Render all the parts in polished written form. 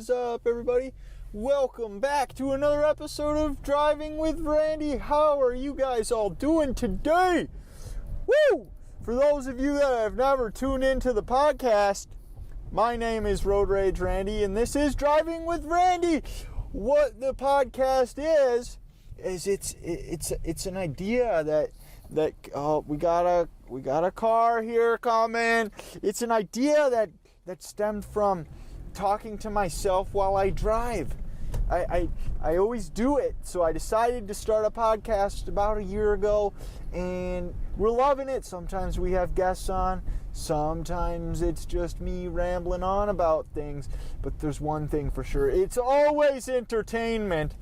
is up, everybody? Welcome back to another episode of Driving with Randy. How are you guys all doing today? Woo! For those of you that have never tuned into the podcast, my name is Road Rage Randy, and this is Driving with Randy. What the podcast is it's an idea that we got a car here coming. It's an idea that stemmed from talking to myself while I drive. I always do it, so I decided to start a podcast about a year ago, and we're loving it. Sometimes we have guests on, sometimes it's just me rambling on about things, but there's one thing for sure, it's always entertainment.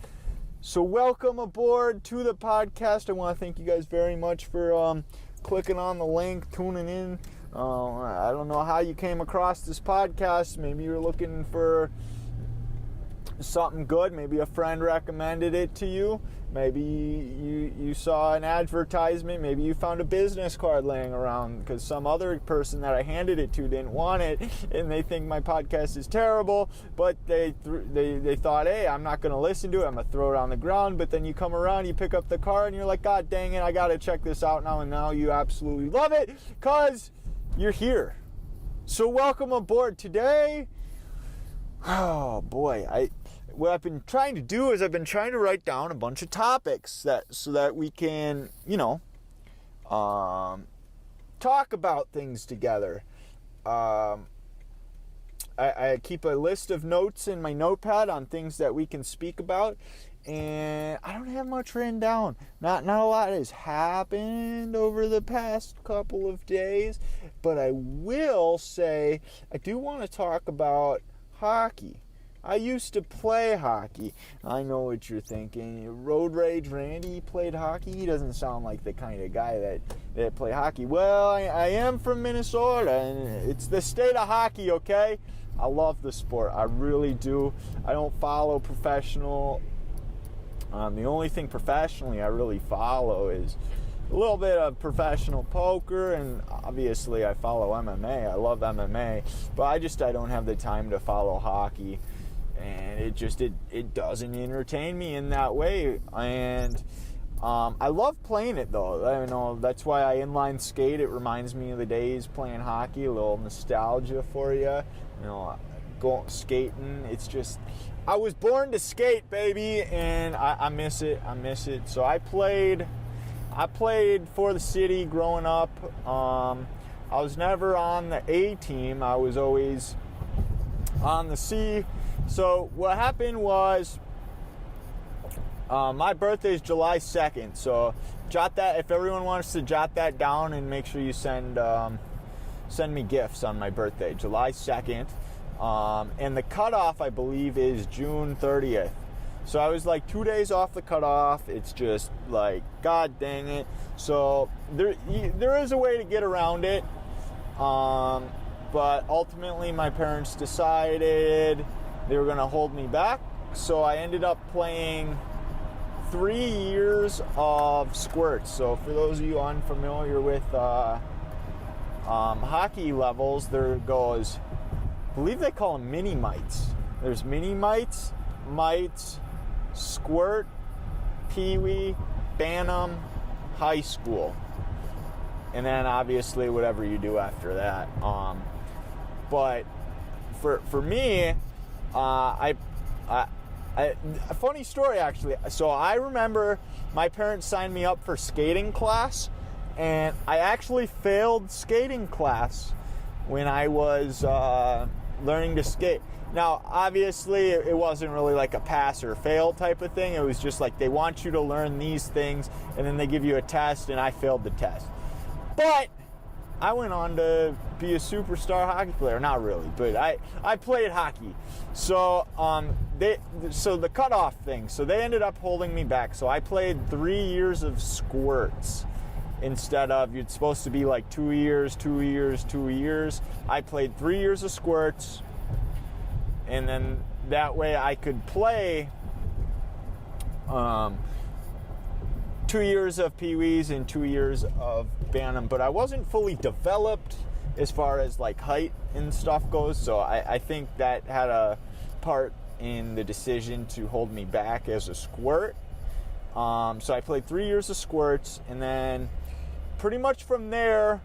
So welcome aboard to the podcast. I want to thank you guys very much for clicking on the link, tuning in. I don't know how you came across this podcast. Maybe you're looking for something good. Maybe a friend recommended it to you. Maybe you saw an advertisement. Maybe you found a business card laying around because some other person that I handed it to didn't want it, and they think my podcast is terrible, but they thought, hey, I'm not going to listen to it. I'm going to throw it on the ground. But then you come around, you pick up the card, and you're like, God dang it, I got to check this out now. And now you absolutely love it because you're here. So welcome aboard today. Oh boy, what I've been trying to do is I've been trying to write down a bunch of topics so that we can, talk about things together. I keep a list of notes in my notepad on things that we can speak about, and I don't have much written down. Not a lot has happened over the past couple of days, but I will say I do want to talk about hockey. I used to play hockey. I know what you're thinking. Road Rage Randy played hockey? He doesn't sound like the kind of guy that play hockey. Well, I am from Minnesota, and it's the state of hockey, okay? I love the sport. I really do. I don't follow professional. The only thing professionally I really follow is a little bit of professional poker, and obviously I follow MMA. I love MMA, but I don't have the time to follow hockey, and it doesn't entertain me in that way. And I love playing it though. I know that's why I inline skate. It reminds me of the days playing hockey. A little nostalgia for you. Go skating. It's just, I was born to skate, baby, and I miss it. So I played for the city growing up. I was never on the A team. I was always on the C. So what happened was, my birthday is July 2nd. So jot that, if everyone wants to jot that down, and make sure you send me gifts on my birthday, July 2nd. And the cutoff, I believe, is June 30th. So I was like 2 days off the cutoff. It's just like, God dang it. So there is a way to get around it. But ultimately my parents decided they were going to hold me back. So I ended up playing 3 years of squirts. So for those of you unfamiliar with hockey levels, there goes, I believe they call them mini mites. There's mini mites, mites, squirt, peewee, bantam, high school, and then obviously whatever you do after that. But for me, a funny story actually. So I remember my parents signed me up for skating class, and I actually failed skating class when I was learning to skate. Now, obviously, it wasn't really like a pass or fail type of thing. It was just like they want you to learn these things, and then they give you a test, and I failed the test. But I went on to be a superstar hockey player. Not really, but I played hockey. So so the cutoff thing, so they ended up holding me back. So I played 3 years of squirts instead of, it's supposed to be like 2 years. I played 3 years of squirts, and then that way I could play 2 years of peewees and 2 years of bantam. But I wasn't fully developed as far as like height and stuff goes, so I think that had a part in the decision to hold me back as a squirt. So I played 3 years of squirts, and then pretty much from there,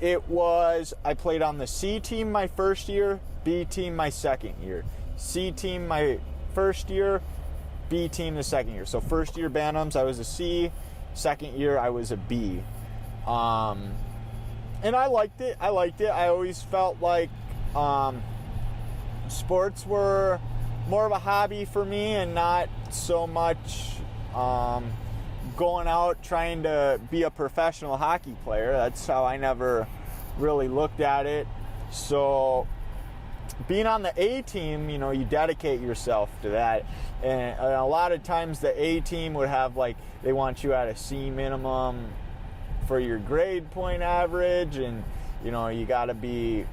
I played on the C team my first year, B team my second year. C team my first year, B team the second year. So first year Bantams, I was a C. Second year, I was a B. And I liked it. I always felt like sports were more of a hobby for me and not so much going out trying to be a professional hockey player. That's how I never really looked at it. So being on the A team, you dedicate yourself to that. And a lot of times the A team would have, like, they want you at a C minimum for your grade point average, and you got to be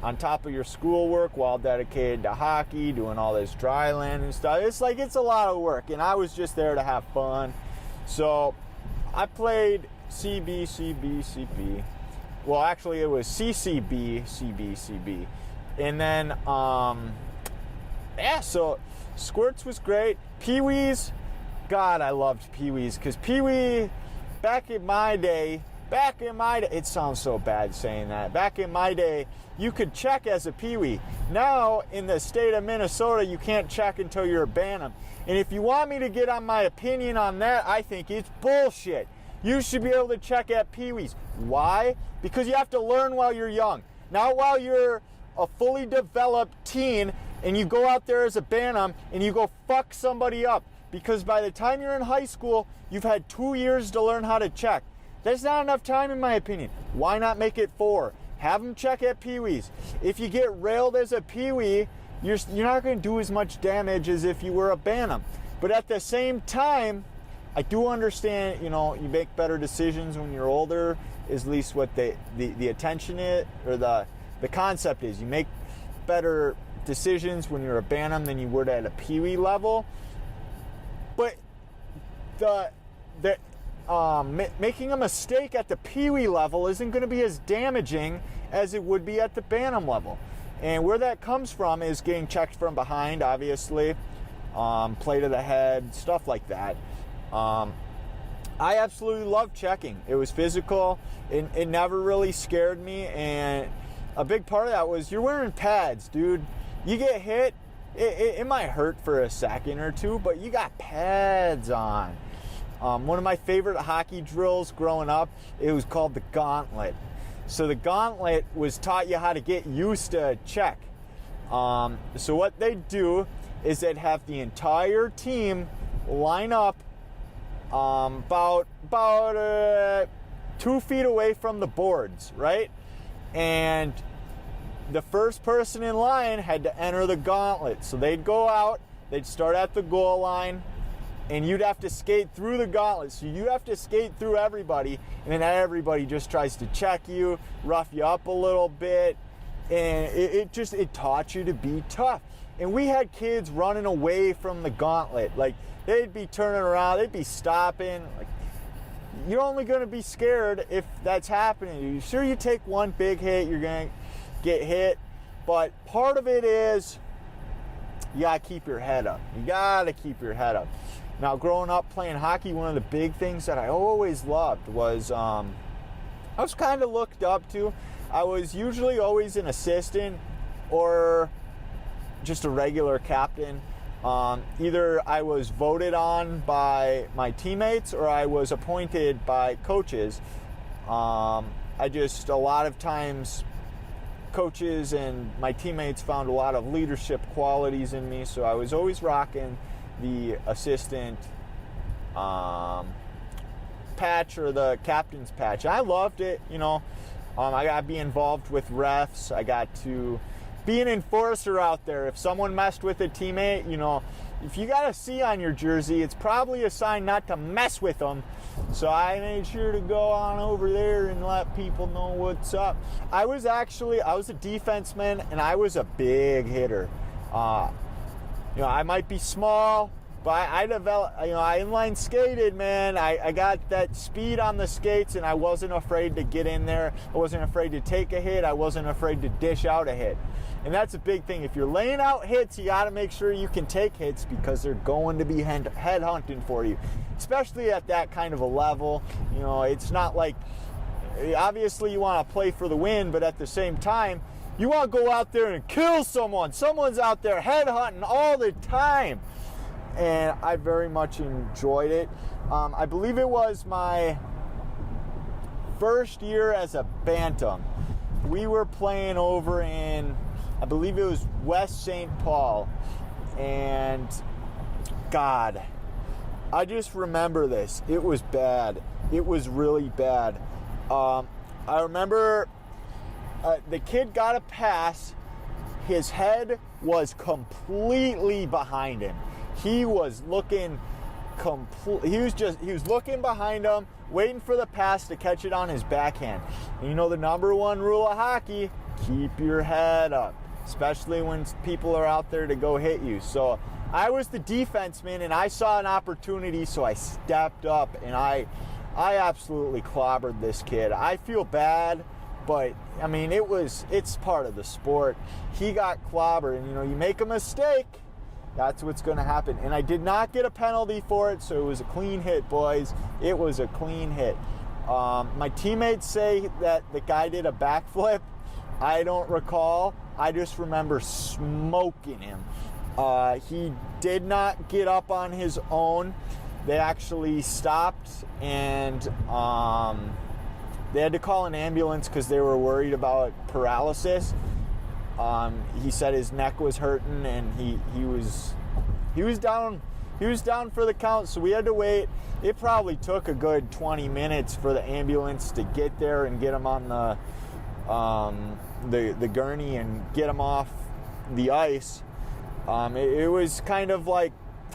on top of your schoolwork while dedicated to hockey, doing all this dry land and stuff. It's a lot of work, and I was just there to have fun. So I played CB, CB, CB. Well, actually it was CCB, CB, CB. And then, so squirts was great. Pee-wees, God, I loved Pee-wees, because Pee-wee, back in my day, it sounds so bad saying that. Back in my day, you could check as a Pee-wee. Now, in the state of Minnesota, you can't check until you're a Bantam. And if you want me to get on my opinion on that, I think it's bullshit. You should be able to check at Pee-wees. Why? Because you have to learn while you're young. Not while you're a fully developed teen and you go out there as a Bantam and you go fuck somebody up. Because by the time you're in high school, you've had 2 years to learn how to check. That's not enough time, in my opinion. Why not make it 4? Have them check at Pee-wees. If you get railed as a Pee-wee, you're not going to do as much damage as if you were a Bantam. But at the same time, I do understand, you make better decisions when you're older, is at least what the attention is, or the concept is. You make better decisions when you're a Bantam than you would at a Pee-wee level. But making a mistake at the Pee-wee level isn't going to be as damaging as it would be at the Bantam level. And where that comes from is getting checked from behind, obviously, play to the head, stuff like that. I absolutely loved checking. It was physical. It never really scared me. And a big part of that was you're wearing pads, dude. You get hit, it might hurt for a second or two, but you got pads on. One of my favorite hockey drills growing up, it was called the gauntlet. So the gauntlet was taught you how to get used to check. So what they do is they'd have the entire team line up about 2 feet away from the boards, right? And the first person in line had to enter the gauntlet. So they'd go out, they'd start at the goal line, and you'd have to skate through the gauntlet. So you have to skate through everybody, and then everybody just tries to check you, rough you up a little bit, and it taught you to be tough. And we had kids running away from the gauntlet. Like, they'd be turning around, they'd be stopping. Like, you're only going to be scared if that's happening. You sure, you take one big hit, you're going to get hit. But part of it is you got to keep your head up. You got to keep your head up. Now, growing up playing hockey, one of the big things that I always loved was I was kind of looked up to. I was usually always an assistant or just a regular captain. Either I was voted on by my teammates or I was appointed by coaches. A lot of times coaches and my teammates found a lot of leadership qualities in me, so I was always rocking the assistant patch or the captain's patch. I loved it, I got to be involved with refs. I got to be an enforcer out there. If someone messed with a teammate, if you got a C on your jersey, it's probably a sign not to mess with them. So I made sure to go on over there and let people know what's up. I was a defenseman, and I was a big hitter. I might be small, But I developed, I inline skated, man. I got that speed on the skates, and I wasn't afraid to get in there. I wasn't afraid to take a hit. I wasn't afraid to dish out a hit. And that's a big thing. If you're laying out hits, you got to make sure you can take hits because they're going to be head hunting for you, especially at that kind of a level. It's not like, obviously you want to play for the win, but at the same time, you want to go out there and kill someone. Someone's out there head hunting all the time. And I very much enjoyed it. I believe it was my first year as a Bantam. We were playing over in, I believe it was West St. Paul. And God, I just remember this. It was bad. It was really bad. I remember the kid got a pass. His head was completely behind him. He was looking he was looking behind him, waiting for the pass to catch it on his backhand. And the number one rule of hockey, keep your head up, especially when people are out there to go hit you. So I was the defenseman, and I saw an opportunity, so I stepped up, and I absolutely clobbered this kid. I feel bad, but it's part of the sport. He got clobbered, and you make a mistake, that's what's going to happen. And I did not get a penalty for it, so it was a clean hit, boys. It was a clean hit. My teammates say that the guy did a backflip. I don't recall. I just remember smoking him. He did not get up on his own. They actually stopped, and they had to call an ambulance because they were worried about paralysis. He said his neck was hurting, and he was down for the count, so we had to wait. It probably took a good 20 minutes for the ambulance to get there and get him on the gurney and get him off the ice. It was kind of like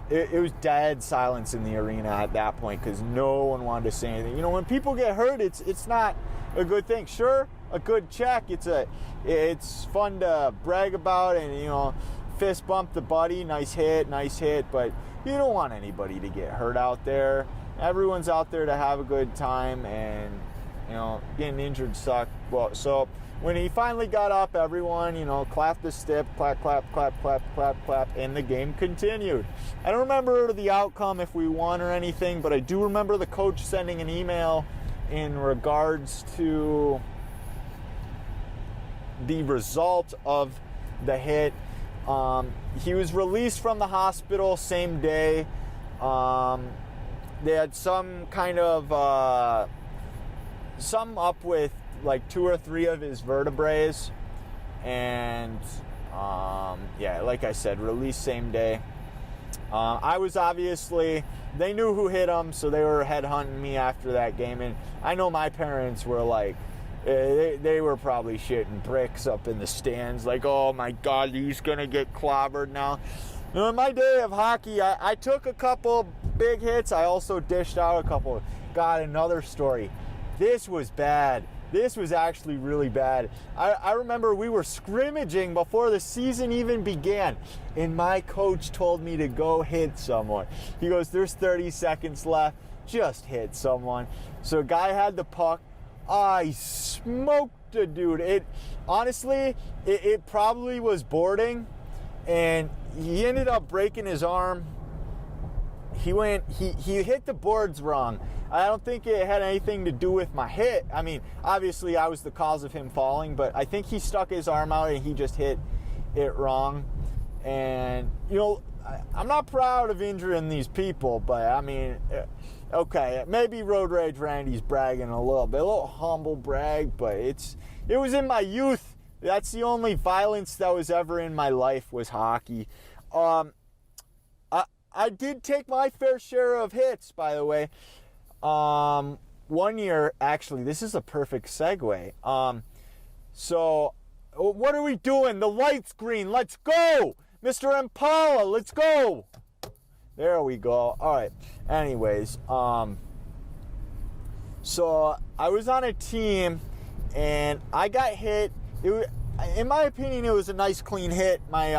it was dead silence in the arena at that point because no one wanted to say anything. When people get hurt, it's not a good thing. Sure, a good check. It's fun to brag about and fist bump the buddy, nice hit, but you don't want anybody to get hurt out there. Everyone's out there to have a good time, and getting injured sucks. Well, so when he finally got up, everyone clapped the stick, clap, clap, clap, clap, clap, clap, and the game continued. I don't remember the outcome if we won or anything, but I do remember the coach sending an email in regards to the result of the hit. He was released from the hospital same day. They had some kind of something up with like 2 or 3 of his vertebrae, and like I said, released same day. I was obviously, they knew who hit him, so they were headhunting me after that game, and I know my parents were like, they were probably shitting bricks up in the stands, like, oh my God, he's gonna get clobbered now. In my day of hockey, I took a couple big hits. I also dished out a couple. God, another story. This was bad. This was actually really bad. I remember we were scrimmaging before the season even began, and my coach told me to go hit someone. He goes, there's 30 seconds left. Just hit someone. So a guy had the puck. I smoked a dude. It probably was boarding, and he ended up breaking his arm. He hit the boards wrong. I don't think it had anything to do with my hit. Obviously I was the cause of him falling, but I think he stuck his arm out and he just hit it wrong. And, I'm not proud of injuring these people, but okay, maybe Road Rage Randy's bragging a little humble brag, but it was in my youth. That's the only violence that was ever in my life was hockey. I did take my fair share of hits, by the way. One year, actually, this is a perfect segue. So, what are we doing? The light's green. Let's go! Mr. Impala, let's go! There we go. All right. Anyways, so I was on a team, and I got hit. In my opinion, it was a nice, clean hit. My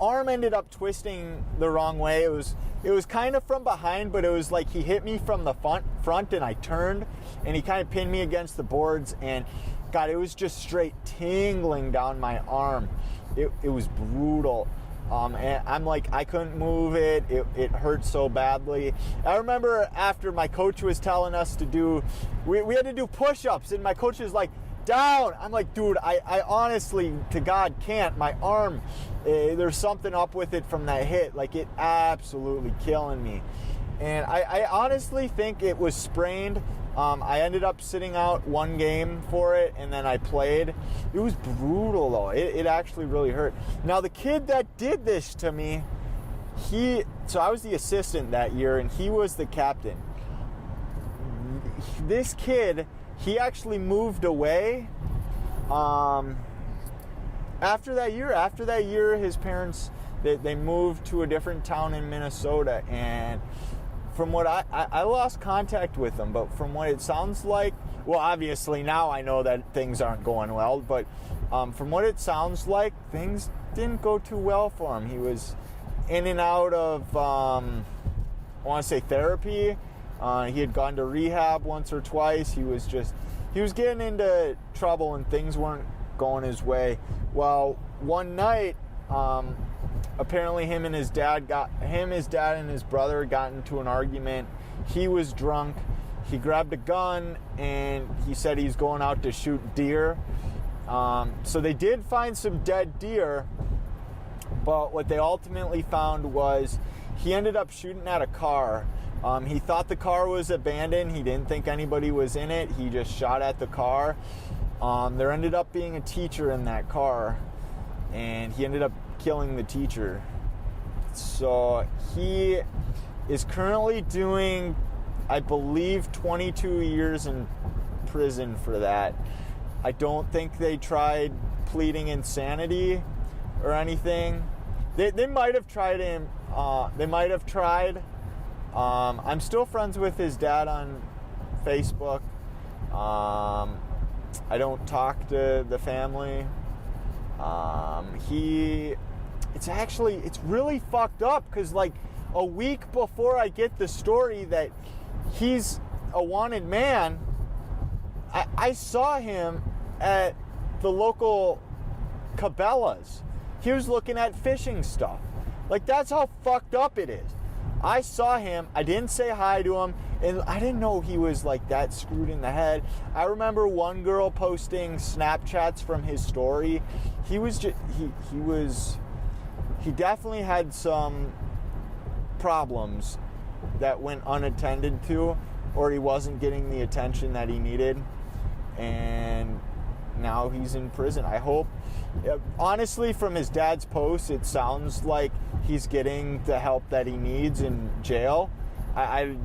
arm ended up twisting the wrong way. It was kind of from behind, but it was like he hit me from the front and I turned and he kind of pinned me against the boards, and God, it was just straight tingling down my arm. It was brutal. And I'm like, I couldn't move it. It hurt so badly. I remember after my coach was telling us to do, we had to do push-ups, and my coach was like, down. I'm like, dude, I honestly, to God, can't. My arm, there's something up with it from that hit. Like, it absolutely killing me. And I honestly think it was sprained. I ended up sitting out one game for it, and then I played. It was brutal, though. It actually really hurt. Now, the kid that did this to me, so I was the assistant that year, and he was the captain. This kid, he actually moved away after that year. His parents, they moved to a different town in Minnesota, and from what I lost contact with them, but from what it sounds like, well, obviously now I know that things aren't going well, but from what it sounds like, things didn't go too well for him. He was in and out of, I want to say, therapy. He had gone to rehab once or twice. He was getting into trouble and things weren't going his way. Well, one night, apparently his dad and his brother got into an argument. He was drunk. He grabbed a gun and he said he's going out to shoot deer. So they did find some dead deer, but what they ultimately found was he ended up shooting at a car. He thought the car was abandoned. He didn't think anybody was in it. He just shot at the car. There ended up being a teacher in that car, and he ended up killing the teacher. So he is currently doing, I believe, 22 years in prison for that. I don't think they tried pleading insanity or anything. They might have tried him. They might have tried. I'm still friends with his dad on Facebook. I don't talk to the family. It's really fucked up because like a week before I get the story that he's a wanted man, I saw him at the local Cabela's. He was looking at fishing stuff. Like, that's how fucked up it is. I saw him, I didn't say hi to him, and I didn't know he was like that screwed in the head. I remember one girl posting Snapchats from his story. He definitely had some problems that went unattended to, or he wasn't getting the attention that he needed, and now he's in prison. I hope, honestly, from his dad's post, it sounds like he's getting the help that he needs in jail. I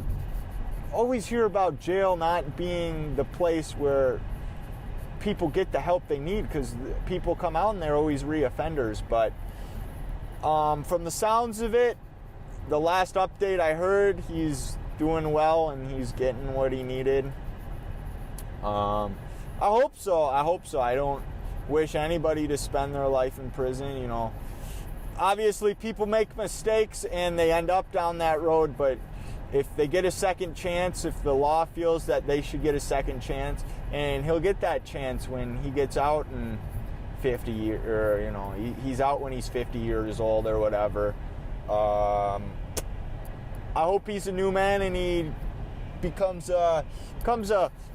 always hear about jail not being the place where people get the help they need, because people come out and they're always re-offenders. But from the sounds of it, the last update I heard, he's doing well and he's getting what he needed. I hope so. I don't wish anybody to spend their life in prison. You know, obviously people make mistakes and they end up down that road, but if they get a second chance, if the law feels that they should get a second chance, and he'll get that chance when he gets out in 50 years, or, you know, he's out when he's 50 years old or whatever. I hope he's a new man and he becomes a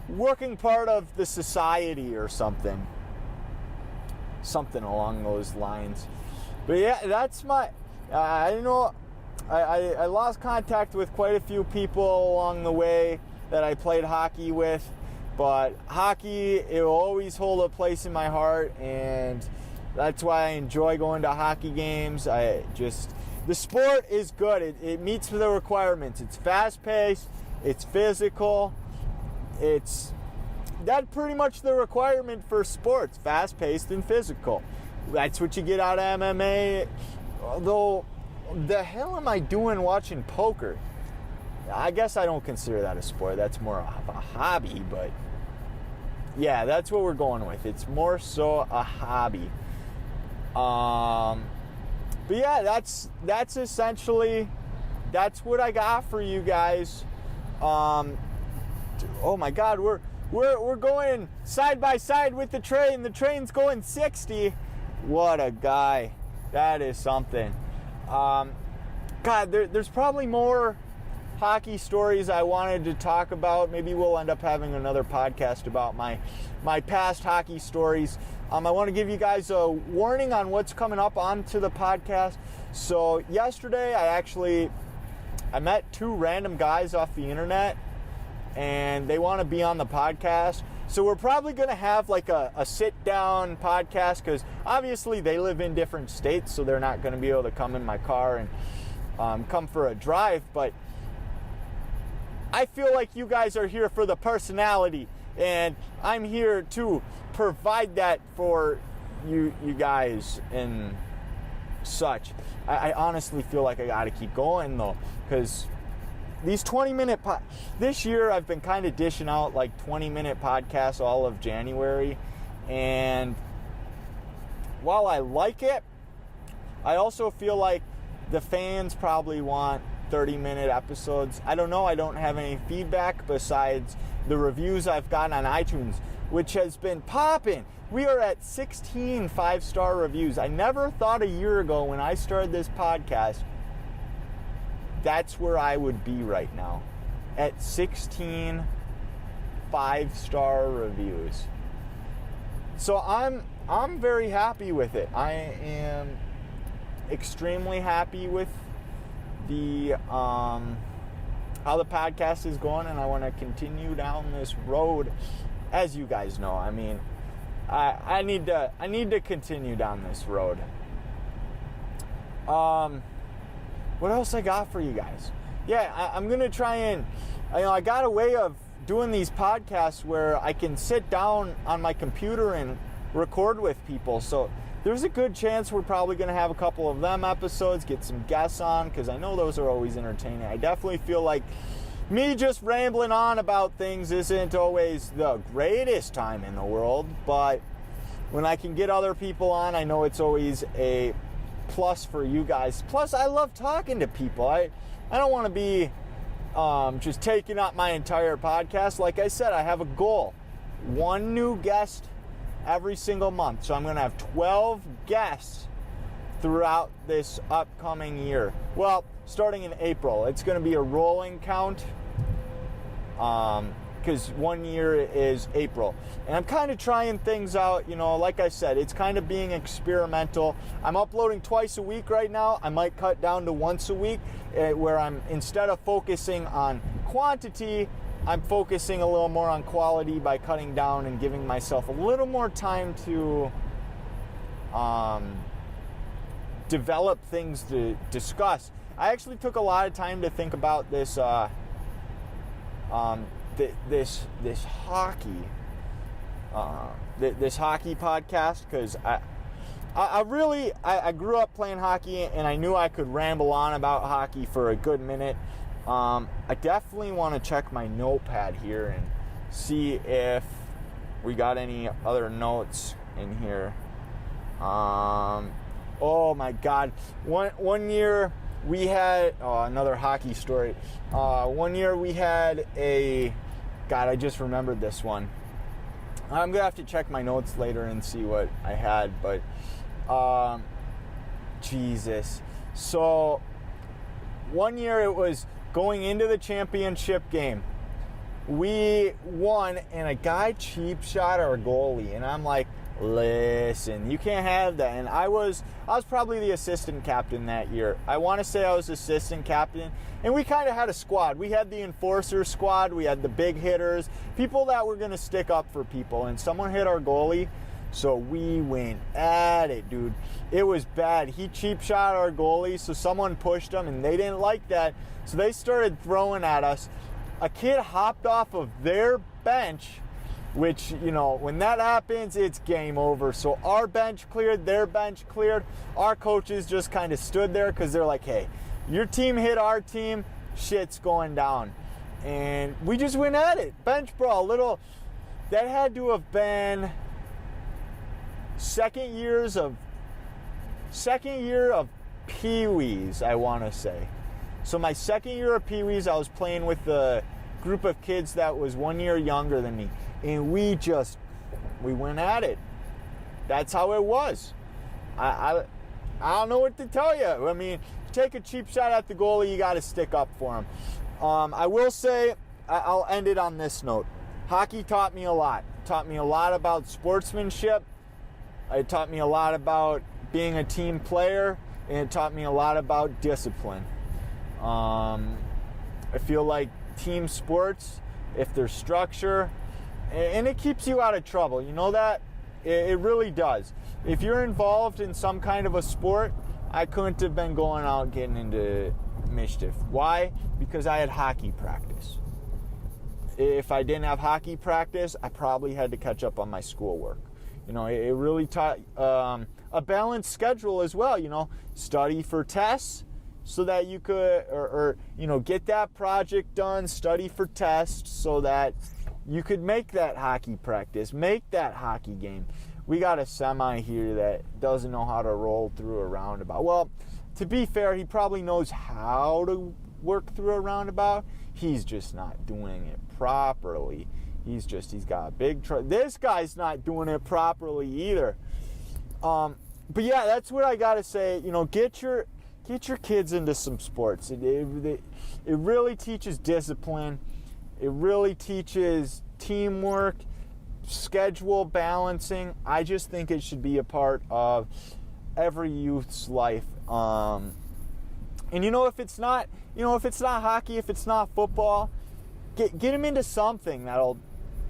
working part of the society or something along those lines. But yeah, that's my, I know I lost contact with quite a few people along the way that I played hockey with, but hockey, it will always hold a place in my heart, and that's why I enjoy going to hockey games. The sport is good. It meets the requirements. It's fast-paced, it's physical, that's pretty much the requirement for sports, fast-paced and physical. That's what you get out of MMA. Although, the hell am I doing watching poker? I guess I don't consider that a sport. That's more of a hobby, but yeah, that's what we're going with. It's more so a hobby. But yeah, that's essentially, that's what I got for you guys. Oh my God, we're going side by side with the train. The train's going 60. What a guy. That is something. God, there's probably more hockey stories I wanted to talk about. Maybe we'll end up having another podcast about my past hockey stories. I want to give you guys a warning on what's coming up onto the podcast. So yesterday I met two random guys off the internet, and they want to be on the podcast. So we're probably going to have like a sit-down podcast, because obviously they live in different states, so they're not going to be able to come in my car and come for a drive. But I feel like you guys are here for the personality, and I'm here to provide that for you guys and such. I honestly feel like I got to keep going though, because these 20-minute this year I've been kind of dishing out like 20-minute podcasts all of January, and while I like it, I also feel like the fans probably want 30-minute episodes. I don't know. I don't have any feedback besides the reviews I've gotten on iTunes, which has been popping. We are at 16 5-star reviews. I never thought a year ago when I started this podcast that's where I would be right now, at 16 5-star reviews. So I'm very happy with it. I am extremely happy with the how the podcast is going, and I want to continue down this road. As you guys know, I mean, I need to continue down this road. What else I got for you guys? Yeah, I'm gonna try and, I got a way of doing these podcasts where I can sit down on my computer and record with people. So there's a good chance we're probably gonna have a couple of them episodes, get some guests on, because I know those are always entertaining. I definitely feel like me just rambling on about things isn't always the greatest time in the world, but when I can get other people on, I know it's always a plus for you guys. Plus, I love talking to people. I don't want to be just taking up my entire podcast. Like I said, I have a goal. One new guest every single month. So I'm going to have 12 guests throughout this upcoming year. Well, starting in April. It's going to be a rolling count, because 1 year is April. And I'm kind of trying things out, like I said, it's kind of being experimental. I'm uploading twice a week right now. I might cut down to once a week, where I'm, instead of focusing on quantity, I'm focusing a little more on quality by cutting down and giving myself a little more time to develop things to discuss. I actually took a lot of time to think about this this hockey podcast, because I grew up playing hockey, and I knew I could ramble on about hockey for a good minute. I definitely want to check my notepad here and see if we got any other notes in here. Oh my God, one year we had another hockey story. 1 year we had I just remembered this one. I'm gonna have to check my notes later and see what I had, but Jesus. So 1 year it was going into the championship game. We won, and a guy cheap shot our goalie, and I'm like, listen, you can't have that. And I was probably the assistant captain that year. I want to say I was assistant captain, and we kind of had a squad. We had the enforcer squad, we had the big hitters, people that were going to stick up for people, and someone hit our goalie, so we went at it, dude. It was bad. He cheap shot our goalie, so someone pushed him, and they didn't like that, so they started throwing at us. A kid hopped off of their bench, which, when that happens, it's game over. So our bench cleared, their bench cleared. Our coaches just kind of stood there, because they're like, hey, your team hit our team, shit's going down. And we just went at it. Bench brawl, that had to have been second year of Pee-wees, I want to say. So my second year of Pee-wees, I was playing with a group of kids that was 1 year younger than me. And we went at it. That's how it was. I don't know what to tell you. I mean, take a cheap shot at the goalie, you got to stick up for him. I will say, I'll end it on this note. Hockey taught me a lot. It taught me a lot about sportsmanship. It taught me a lot about being a team player. And it taught me a lot about discipline. I feel like team sports, if there's structure, and it keeps you out of trouble. You know that? It really does. If you're involved in some kind of a sport, I couldn't have been going out getting into mischief. Why? Because I had hockey practice. If I didn't have hockey practice, I probably had to catch up on my schoolwork. You know, it really taught a balanced schedule as well. You know, study for tests so that you could, or you know, get that project done, study for tests so that you could make that hockey practice, make that hockey game. We got a semi here that doesn't know how to roll through a roundabout. Well, to be fair, he probably knows how to work through a roundabout. He's just not doing it properly. He's got a big this guy's not doing it properly either. But yeah, that's what I gotta say. You know, get your kids into some sports. It really teaches discipline. It really teaches teamwork, schedule balancing. I just think it should be a part of every youth's life. And you know, if it's not hockey, if it's not football, get them into something that'll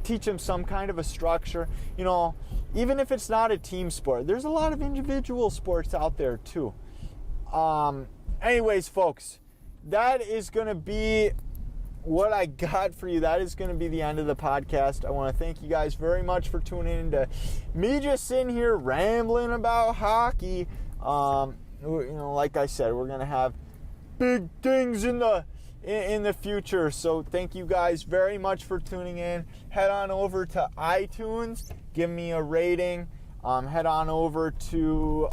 teach them some kind of a structure. You know, even if it's not a team sport, there's a lot of individual sports out there too. Anyways, folks, that is going to be what I got for you. That is going to be the end of the podcast. I want to thank you guys very much for tuning in to me just sitting here rambling about hockey. You know, like I said, we're going to have big things in the future. So thank you guys very much for tuning in. Head on over to iTunes, give me a rating. Head on over to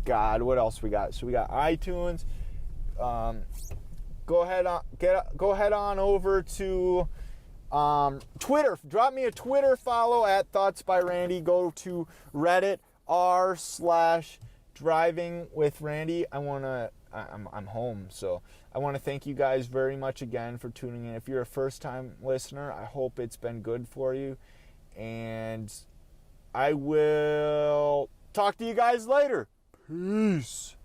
what else we got? So we got iTunes. Go ahead on over to Twitter. Drop me a Twitter follow at Thoughts by Randy. Go to Reddit r/Driving with Randy. I'm home, so I want to thank you guys very much again for tuning in. If you're a first-time listener, I hope it's been good for you, and I will talk to you guys later. Peace.